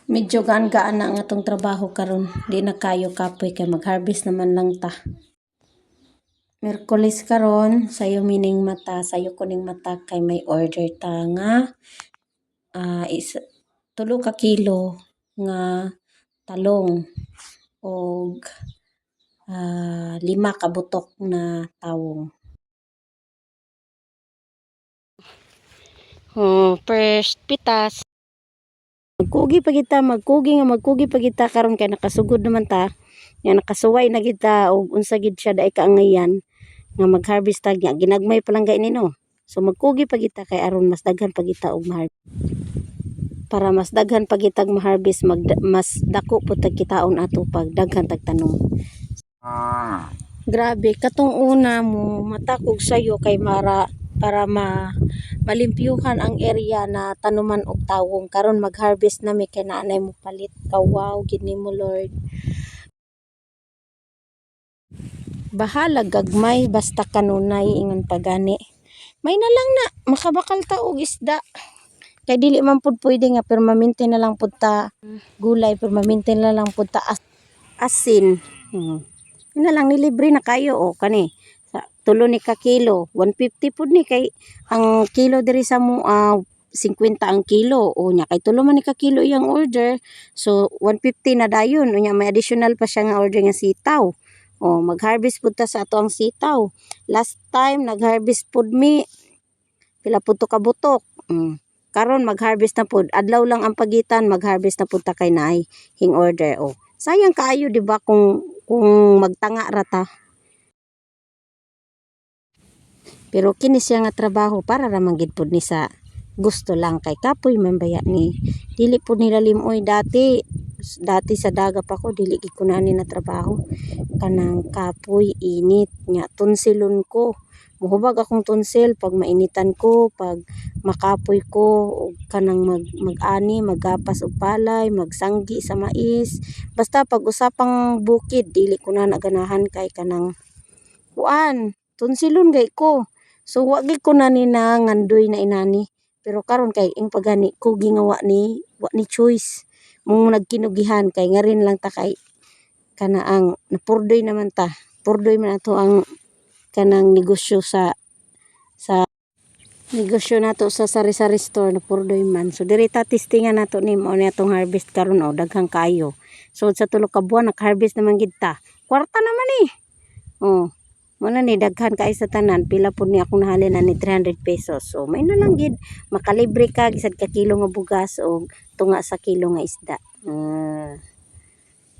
Medyo gaan-gaan na ang atong trabaho karon. Di na kayo kapoy kay mag-harvest naman lang ta. Merkulis karon, sayo mining mata, sayo kuning mata kay may order ta nga 3 ka kilo nga talong og 5 ka butok na tawong. First pitas. Magkugi pa kita karon kay nakasugod naman ta. Nga nakasuway na kita og unsa gid siya daay kaangayan nga mag-harvest ta nga ginagmay pa lang gaini no. So magkugi pa kita kay aron mas daghan pa kita og para mas daghan pa kitag ma-harvest, mas dako po tag kitaon ato pag daghan tag tanom. Grabe katong una mo matakog sayo kay para malimpyuhan ang area na tanuman og tawong karon mag-harvest na mi kay naanay mo palit. Kawaw gid nimo Lord. Bahala gagmay basta kanunay ingon pagani. May na lang na makabakal ta og isda. Kay dili man pud pwede nga permanente na lang pud ta gulay, permanente na lang pud ta asin. Na lang nilibre na kayo o kani. Sa 3 ni ka kilo, 150 pud ni kay ang kilo diri sa mo 50 ang kilo o nya kay 3 man ni ka kilo iyang order. So 150 na dayon unya may additional pa siya nga order nga sitaw. O mag-harvest pud ta sa ato ang sitaw. Last time nag-harvest pud mi pila pud to ka butok. Karon mag-harvest na pud. Adlaw lang ang pagitan, mag-harvest na pud ta kay naay hing order. O sayang kaayo di ba kung magtanga ra ta. Pero kini siya nga trabaho para ra man gid pud ni sa gusto lang kay kapoy man baya ni. Dili pud nila limoy dati sa daga pa ko dili gid ko na ni na trabaho. Kanang kapoy init nya tunsilon ko. Muhubag akong tonsil pag mainitan ko, pag makapoy ko, o kanang mag-ani, magapas og palay, magsanggi sa mais. Basta pag usapang bukid, dili ko na naganahan kay kanang tonsilon gay ko. So wagi ko na ni na ngandoy na inani. Pero karon kay ing pagani ko gingawa ni choice. Mong nagkinugihan kay nga rin lang ta kay kanaang napurdoy naman ta. Purdoy man ato ang kanang negosyo sa negosyo nato sa sari-sari store na purdoy man. So diri ta testingan nato ni mo ni atong harvest karon o daghang kayo. So sa 3 ka buwan nag-harvest naman gid ta. Kwarta naman ni. Mo na ni daghan kay sa tanan pila pud ni akong nahalin na ni 300 pesos. So may na lang gid makalibre ka gisad ka kilo nga bugas o tunga sa kilo nga isda.